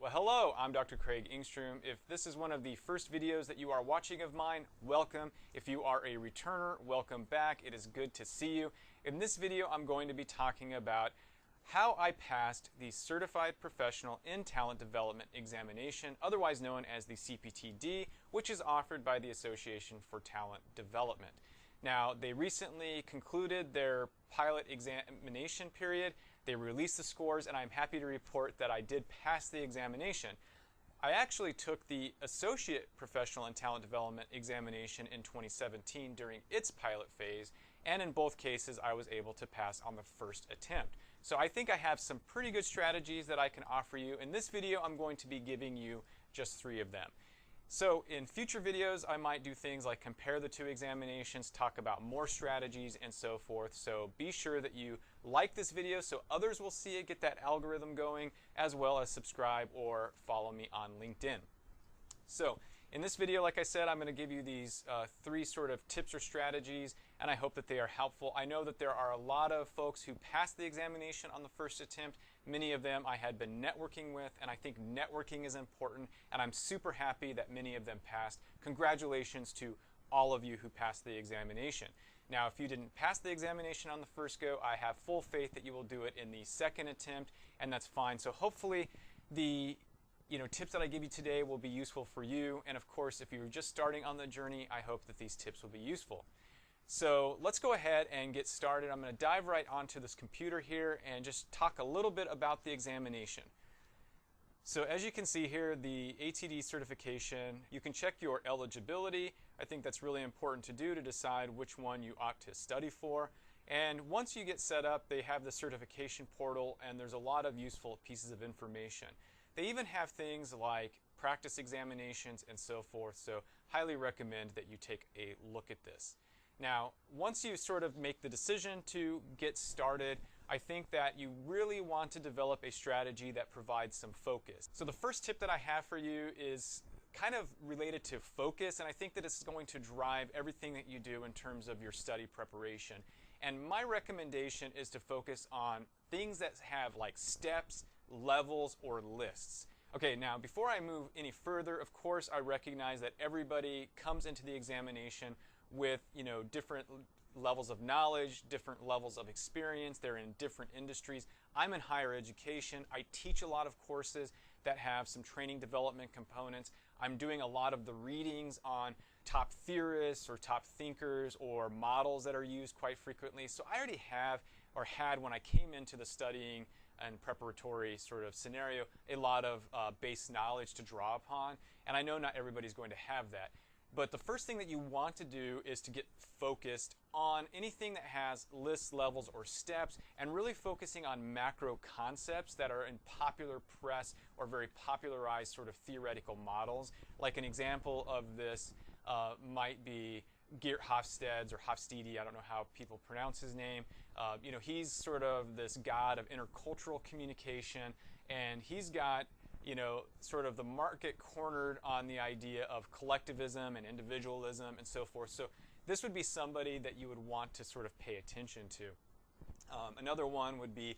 Well, hello, I'm Dr. Craig Engstrom. If this is one of the first videos that you are watching of mine, welcome. If you are a returner, welcome back. It is good to see you. In this video, I'm going to be talking about how I passed the Certified Professional in Talent Development examination, otherwise known as the CPTD, which is offered by the Association for Talent Development. Now, they recently concluded their pilot examination period. They released the scores, and I'm happy to report that I did pass the examination. I actually took the Associate Professional in Talent Development examination in 2017 during its pilot phase, and in both cases I was able to pass on the first attempt. So I think I have some pretty good strategies that I can offer you. In this video, I'm going to be giving you just 3 of them. So in future videos, I might do things like compare the 2 examinations, talk about more strategies, and so forth. So be sure that you like this video so others will see it, get that algorithm going, as well as subscribe or follow me on LinkedIn. So in this video, like I said, I'm going to give you these 3 sort of tips or strategies, and I hope that they are helpful. I know that there are a lot of folks who passed the examination on the first attempt. Many of them I had been networking with, and I think networking is important, and I'm super happy that many of them passed. Congratulations to all of you who passed the examination. Now, if you didn't pass the examination on the first go, I have full faith that you will do it in the second attempt, and that's fine. So hopefully the tips that I give you today will be useful for you, and of course, if you're just starting on the journey, I hope that these tips will be useful. So let's go ahead and get started. I'm going to dive right onto this computer here and just talk a little bit about the examination. So as you can see here, the ATD certification, you can check your eligibility. I think that's really important to do to decide which one you ought to study for. And once you get set up, they have the certification portal, and there's a lot of useful pieces of information. They even have things like practice examinations and so forth, so highly recommend that you take a look at this. Now, once you sort of make the decision to get started, I think that you really want to develop a strategy that provides some focus. So the first tip that I have for you is kind of related to focus, and I think that it's going to drive everything that you do in terms of your study preparation. And my recommendation is to focus on things that have like steps, levels, or lists. Okay, now before I move any further, of course I recognize that everybody comes into the examination with different levels of knowledge, different levels of experience. They're in different industries. I'm in higher education. I teach a lot of courses that have some training development components. I'm doing a lot of the readings on top theorists or top thinkers or models that are used quite frequently. So I already have or had, when I came into the studying and preparatory sort of scenario, a lot of base knowledge to draw upon. And I know not everybody's going to have that. But the first thing that you want to do is to get focused on anything that has lists, levels, or steps, and really focusing on macro concepts that are in popular press or very popularized sort of theoretical models. Like an example of this might be Geert Hofstede's or Hofstede, I don't know how people pronounce his name. He's sort of this god of intercultural communication, and he's got sort of the market cornered on the idea of collectivism and individualism and so forth. So this would be somebody that you would want to sort of pay attention to. Another one would be,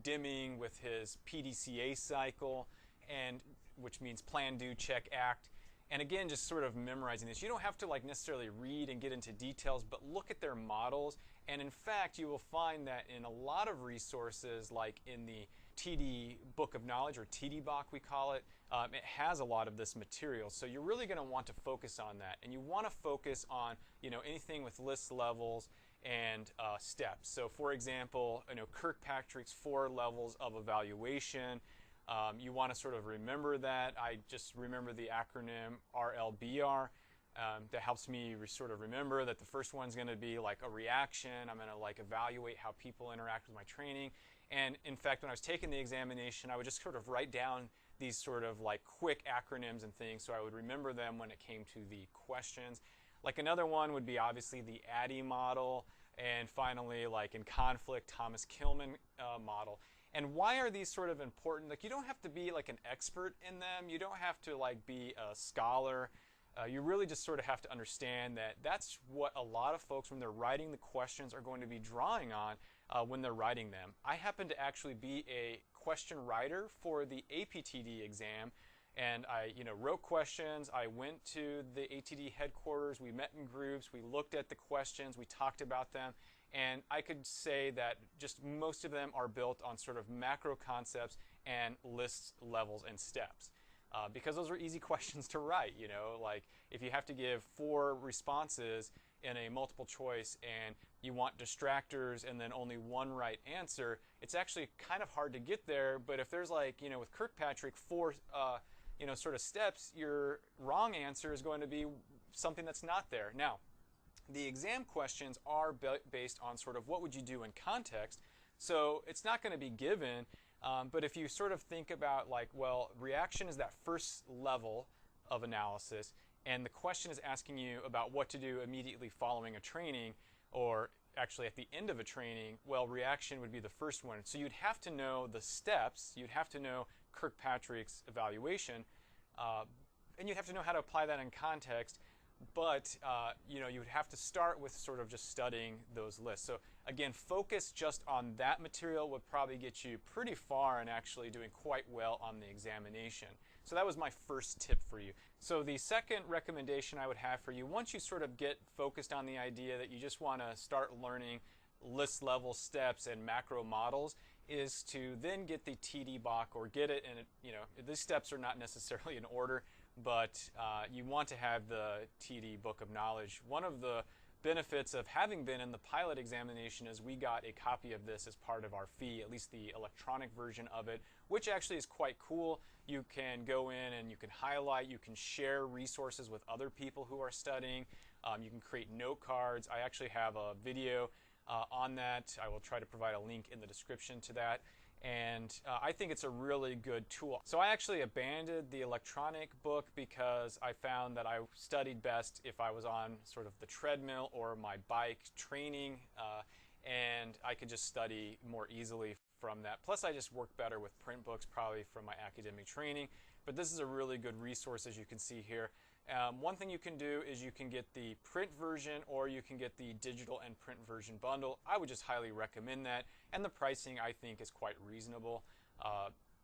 Deming with his PDCA cycle, and which means plan, do, check, act. And again, just sort of memorizing this. You don't have to necessarily read and get into details, but look at their models. And in fact, you will find that in a lot of resources, like in the TD Book of Knowledge, or TD BoK we call it, it has a lot of this material. So you're really going to want to focus on that. And you want to focus on anything with lists, levels, and steps. So for example, Kirkpatrick's 4 levels of evaluation. You want to sort of remember that. I just remember the acronym RLBR. That helps me sort of remember that the first one's going to be like a reaction. I'm going to evaluate how people interact with my training. And in fact, when I was taking the examination, I would just sort of write down these sort of quick acronyms and things so I would remember them when it came to the questions. Another one would be obviously the ADDIE model, and finally in conflict, Thomas Kilmann model. And why are these sort of important? You don't have to be an expert in them. You don't have to be a scholar. You really just sort of have to understand that that's what a lot of folks, when they're writing the questions, are going to be drawing on when they're writing them. I happen to actually be a question writer for the APTD exam, and I wrote questions. I went to the ATD headquarters, we met in groups, we looked at the questions, we talked about them, and I could say that just most of them are built on sort of macro concepts and lists, levels, and steps. Because those are easy questions to write, like if you have to give 4 responses in a multiple choice and you want distractors and then only 1 right answer, it's actually kind of hard to get there. But if there's like, with Kirkpatrick 4 sort of steps, your wrong answer is going to be something that's not there. Now, the exam questions are based on sort of what would you do in context, so it's not going to be given, but if you sort of think about like, well, reaction is that first level of analysis, and the question is asking you about what to do immediately following a training, or actually at the end of a training, well, reaction would be the first one. So you'd have to know the steps, you'd have to know Kirkpatrick's evaluation, and you'd have to know how to apply that in context. But you would have to start with sort of just studying those lists. So again, focus just on that material would probably get you pretty far and actually doing quite well on the examination. So that was my first tip for you. So the second recommendation I would have for you, once you sort of get focused on the idea that you just want to start learning list level steps and macro models, is to then get the TD BoK, or get it in, these steps are not necessarily in order, but you want to have the TD Book of Knowledge. One of the benefits of having been in the pilot examination is we got a copy of this as part of our fee, at least the electronic version of it, which actually is quite cool. You can go in and you can highlight, you can share resources with other people who are studying, you can create note cards. I actually have a video on that. I will try to provide a link in the description to that. And I think it's a really good tool. So I actually abandoned the electronic book because I found that I studied best if I was on sort of the treadmill or my bike training, and I could just study more easily from that. Plus I just work better with print books probably from my academic training. But this is a really good resource, as you can see here. One thing you can do is you can get the print version, or you can get the digital and print version bundle. I would just highly recommend that, and the pricing I think is quite reasonable.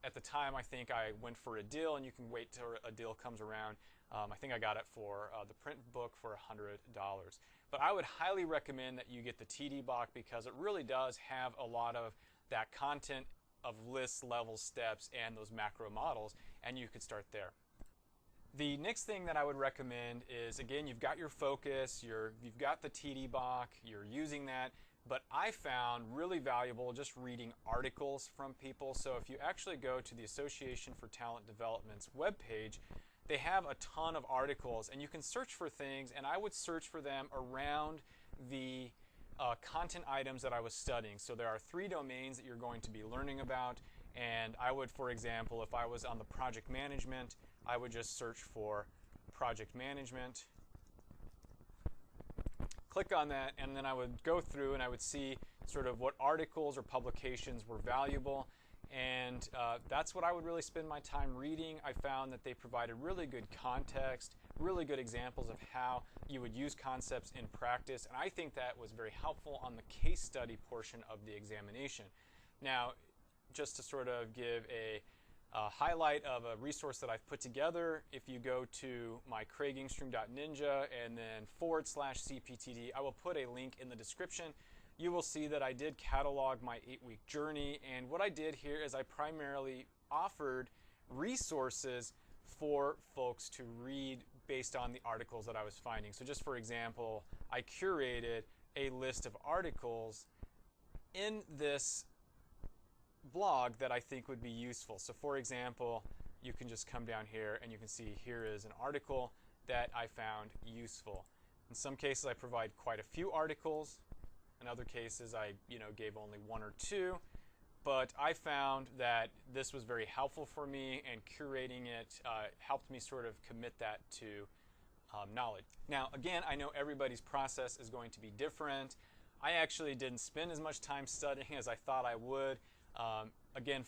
At the time I think I went for a deal, and you can wait till a deal comes around. I think I got it for the print book for $100. But I would highly recommend that you get the TD BoK, because it really does have a lot of that content of lists, levels, steps, and those macro models, and you could start there. The next thing that I would recommend is, again, you've got your focus, you've got the TD BoK, you're using that, but I found really valuable just reading articles from people. So if you actually go to the Association for Talent Development's webpage, they have a ton of articles, and you can search for things, and I would search for them around the content items that I was studying. So there are 3 domains that you're going to be learning about, and I would, for example, if I was on the project management, I would just search for project management, click on that, and then I would go through and I would see sort of what articles or publications were valuable, and that's what I would really spend my time reading. I found that they provided really good context, really good examples of how you would use concepts in practice, and I think that was very helpful on the case study portion of the examination. Now, just to sort of give a highlight of a resource that I've put together, if you go to my craigingstrom.ninja and then /CPTD, I will put a link in the description. You will see that I did catalog my 8-week journey, and what I did here is I primarily offered resources for folks to read based on the articles that I was finding. So just for example, I curated a list of articles in this blog that I think would be useful. So for example, you can just come down here and you can see here is an article that I found useful. In some cases I provide quite a few articles. In other cases I gave only 1 or 2. But I found that this was very helpful for me, and curating it helped me sort of commit that to knowledge. Now again, I know everybody's process is going to be different. I actually didn't spend as much time studying as I thought I would. Again,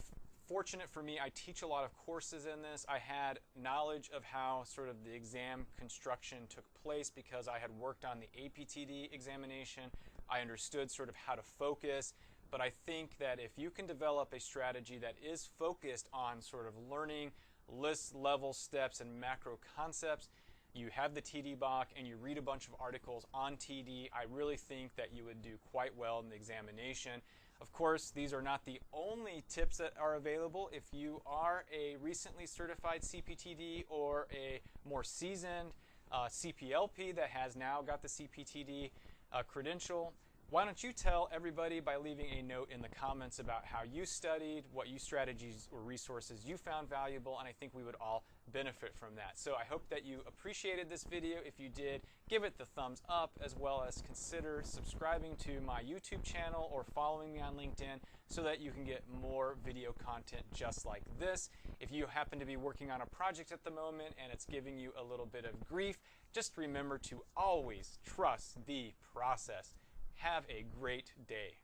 fortunate for me, I teach a lot of courses in this. I had knowledge of how sort of the exam construction took place because I had worked on the APTD examination. I understood sort of how to focus, but I think that if you can develop a strategy that is focused on sort of learning list level steps and macro concepts, you have the TD BoK and you read a bunch of articles on TD, I really think that you would do quite well in the examination. Of course, these are not the only tips that are available. If you are a recently certified CPTD or a more seasoned CPLP that has now got the CPTD credential, why don't you tell everybody by leaving a note in the comments about how you studied, what you strategies or resources you found valuable, and I think we would all benefit from that. So I hope that you appreciated this video. If you did, give it the thumbs up, as well as consider subscribing to my YouTube channel or following me on LinkedIn so that you can get more video content just like this. If you happen to be working on a project at the moment and it's giving you a little bit of grief, just remember to always trust the process. Have a great day.